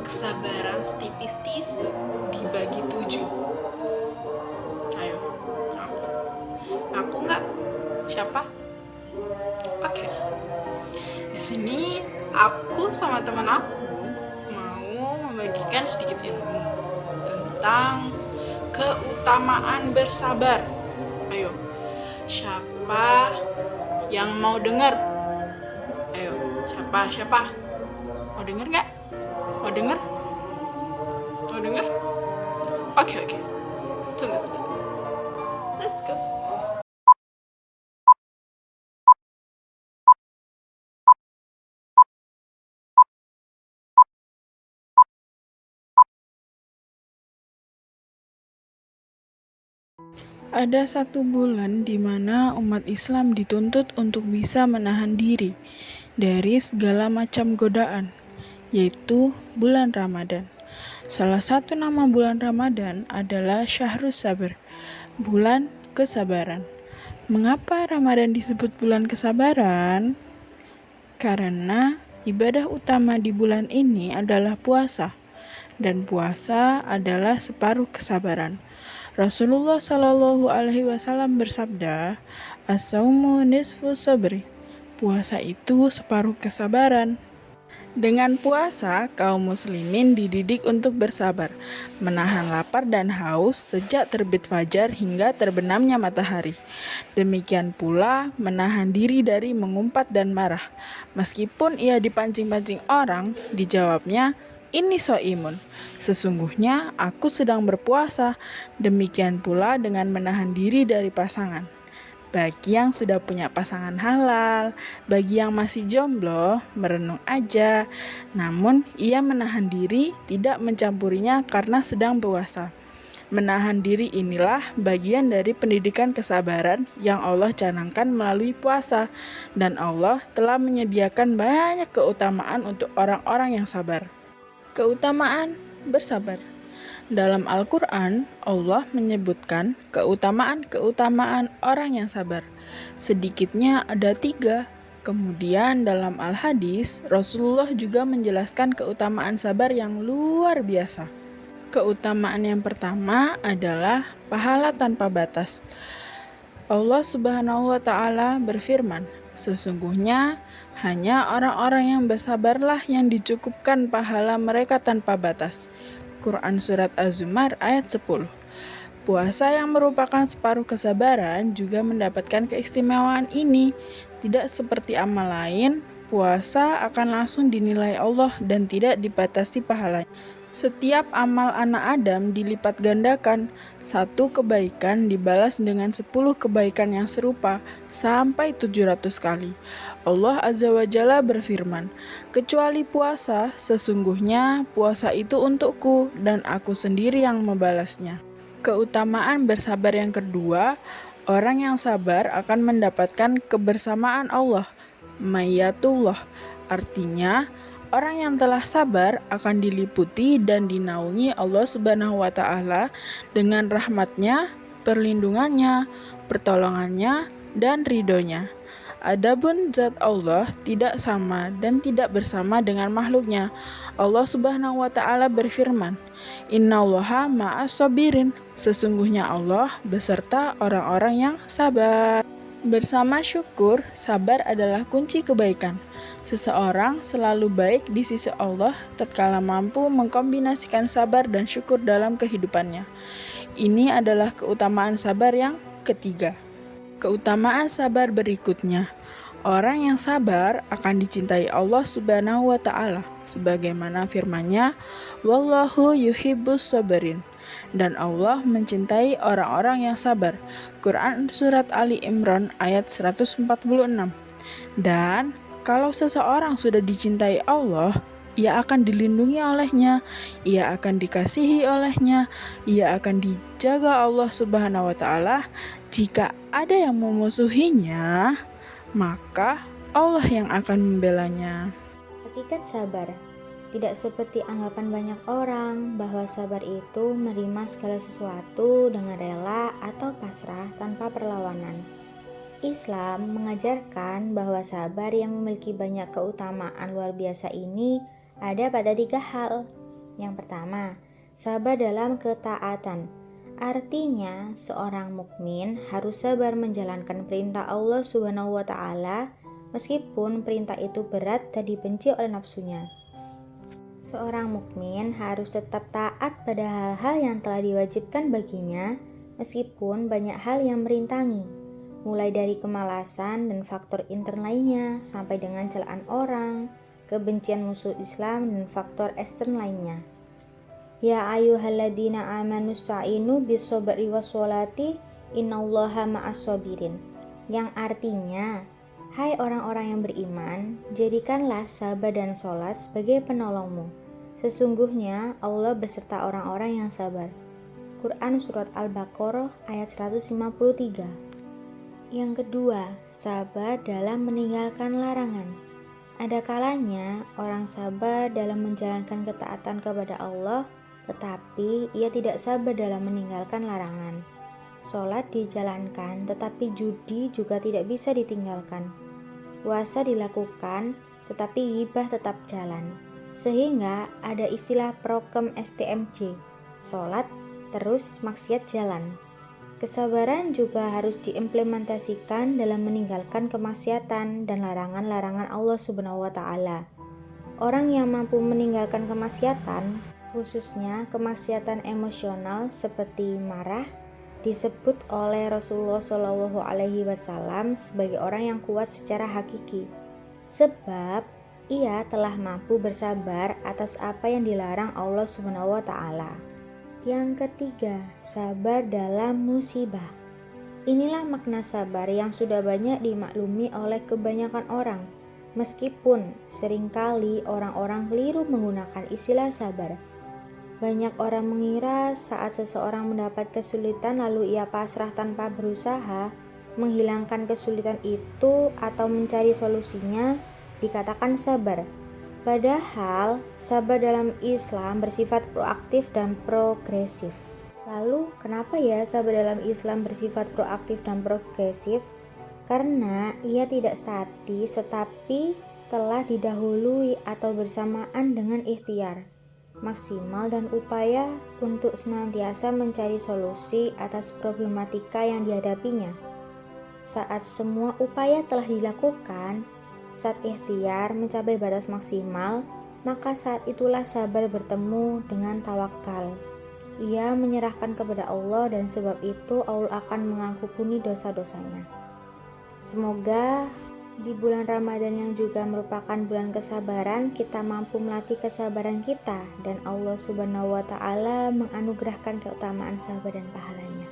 Kesabaran setipis tisu dibagi 7. Ayo, aku nggak? Siapa? Oke. Di sini aku sama teman aku mau membagikan sedikit ilmu tentang keutamaan bersabar. Ayo, siapa yang mau dengar? Ayo, siapa? Mau dengar nggak? Mau dengar? Mau dengar? Oke. Tunggu sebentar. Let's go. Ada satu bulan di mana umat Islam dituntut untuk bisa menahan diri dari segala macam godaan, yaitu bulan Ramadan. Salah satu nama bulan Ramadan adalah Syahrus Sabar, bulan kesabaran. Mengapa Ramadan disebut bulan kesabaran? Karena ibadah utama di bulan ini adalah puasa, dan puasa adalah separuh kesabaran. Rasulullah Shallallahu Alaihi Wasallam bersabda, "As-saumu nisfu sabri." Puasa itu separuh kesabaran. Dengan puasa, kaum muslimin dididik untuk bersabar, menahan lapar dan haus sejak terbit fajar hingga terbenamnya matahari. Demikian pula menahan diri dari mengumpat dan marah. Meskipun ia dipancing-pancing orang, dijawabnya, "Ini so'imun, sesungguhnya aku sedang berpuasa." Demikian pula dengan menahan diri dari pasangan. Bagi yang sudah punya pasangan halal, bagi yang masih jomblo, merenung aja. Namun, ia menahan diri tidak mencampurinya karena sedang puasa. Menahan diri inilah bagian dari pendidikan kesabaran yang Allah canangkan melalui puasa, dan Allah telah menyediakan banyak keutamaan untuk orang-orang yang sabar. Keutamaan bersabar. Dalam Al-Quran, Allah menyebutkan keutamaan-keutamaan orang yang sabar. Sedikitnya ada 3. Kemudian dalam Al-Hadis, Rasulullah juga menjelaskan keutamaan sabar yang luar biasa. Keutamaan yang pertama adalah pahala tanpa batas. Allah Subhanahu wa Ta'ala berfirman, "Sesungguhnya hanya orang-orang yang bersabarlah yang dicukupkan pahala mereka tanpa batas." Quran Surat Az-Zumar ayat 10. Puasa yang merupakan separuh kesabaran juga mendapatkan keistimewaan ini. Tidak seperti amal lain, puasa akan langsung dinilai Allah dan tidak dibatasi pahalanya. Setiap amal anak Adam dilipat gandakan. 1 kebaikan dibalas dengan 10 kebaikan yang serupa sampai 700 kali. Allah Azza wa Jalla berfirman, "Kecuali puasa, sesungguhnya puasa itu untukku dan aku sendiri yang membalasnya." Keutamaan bersabar yang kedua, orang yang sabar akan mendapatkan kebersamaan Allah, Mayyatullah. Artinya, orang yang telah sabar akan diliputi dan dinaungi Allah Subhanahu wa Ta'ala dengan rahmatnya, perlindungannya, pertolongannya, dan ridhonya. Adapun zat Allah tidak sama dan tidak bersama dengan makhluknya. Allah Subhanahu wa Ta'ala berfirman, "Innallaha ma'as sabirin." Sesungguhnya Allah beserta orang-orang yang sabar. Bersama syukur, sabar adalah kunci kebaikan. Seseorang selalu baik di sisi Allah tatkala mampu mengkombinasikan sabar dan syukur dalam kehidupannya. Ini adalah keutamaan sabar yang ketiga. Keutamaan sabar berikutnya. Orang yang sabar akan dicintai Allah Subhanahu wa Ta'ala, sebagaimana firman-Nya, "Wallahu yuhibbus sabirin." Dan Allah mencintai orang-orang yang sabar. Quran Surat Ali Imran ayat 146. Dan kalau seseorang sudah dicintai Allah, ia akan dilindungi olehnya, ia akan dikasihi olehnya, ia akan dijaga Allah Subhanahu wa Ta'ala. Jika ada yang memusuhinya, maka Allah yang akan membelanya. Hakikat sabar tidak seperti anggapan banyak orang bahwa sabar itu menerima segala sesuatu dengan rela atau pasrah tanpa perlawanan. Islam mengajarkan bahwa sabar yang memiliki banyak keutamaan luar biasa ini ada pada 3 hal. Yang pertama, sabar dalam ketaatan. Artinya, seorang mukmin harus sabar menjalankan perintah Allah Subhanahu wa taala meskipun perintah itu berat dan dibenci oleh nafsunya. Seorang mukmin harus tetap taat pada hal-hal yang telah diwajibkan baginya meskipun banyak hal yang merintangi, mulai dari kemalasan dan faktor intern lainnya sampai dengan celaan orang, kebencian musuh Islam dan faktor ekstern lainnya. Ya ayyuhalladzina amanu sta'inu bis-sabri was-sholati innallaha ma'as-sabirin. Yang artinya, hai orang-orang yang beriman, jadikanlah sabar dan sholat sebagai penolongmu. Sesungguhnya Allah beserta orang-orang yang sabar. Quran Surat Al-Baqarah ayat 153. Yang kedua, sabar dalam meninggalkan larangan. Ada kalanya orang sabar dalam menjalankan ketaatan kepada Allah, tetapi ia tidak sabar dalam meninggalkan larangan. Sholat dijalankan, tetapi judi juga tidak bisa ditinggalkan. Puasa dilakukan, tetapi ghibah tetap jalan. Sehingga ada istilah prokem STMJ, sholat terus maksiat jalan. Kesabaran juga harus diimplementasikan dalam meninggalkan kemaksiatan dan larangan-larangan Allah Subhanahu wa taala. Orang yang mampu meninggalkan kemaksiatan, khususnya kemaksiatan emosional seperti marah, disebut oleh Rasulullah Shallallahu Alaihi Wasallam sebagai orang yang kuat secara hakiki, sebab ia telah mampu bersabar atas apa yang dilarang Allah Subhanahu wa taala. Yang ketiga, sabar dalam musibah. Inilah makna sabar yang sudah banyak dimaklumi oleh kebanyakan orang, meskipun seringkali orang-orang keliru menggunakan istilah sabar. Banyak orang mengira saat seseorang mendapat kesulitan lalu ia pasrah tanpa berusaha menghilangkan kesulitan itu atau mencari solusinya dikatakan sabar. Padahal sabar dalam Islam bersifat proaktif dan progresif. Lalu kenapa ya sabar dalam Islam bersifat proaktif dan progresif? Karena ia tidak statis tetapi telah didahului atau bersamaan dengan ikhtiar maksimal dan upaya untuk senantiasa mencari solusi atas problematika yang dihadapinya. Saat semua upaya telah dilakukan, saat ikhtiar mencapai batas maksimal, maka saat itulah sabar bertemu dengan tawakal. Ia menyerahkan kepada Allah dan sebab itu Allah akan mengampuni dosa-dosanya. Semoga di bulan Ramadan yang juga merupakan bulan kesabaran, kita mampu melatih kesabaran kita dan Allah Subhanahu wa taala menganugerahkan keutamaan sabar dan pahalanya.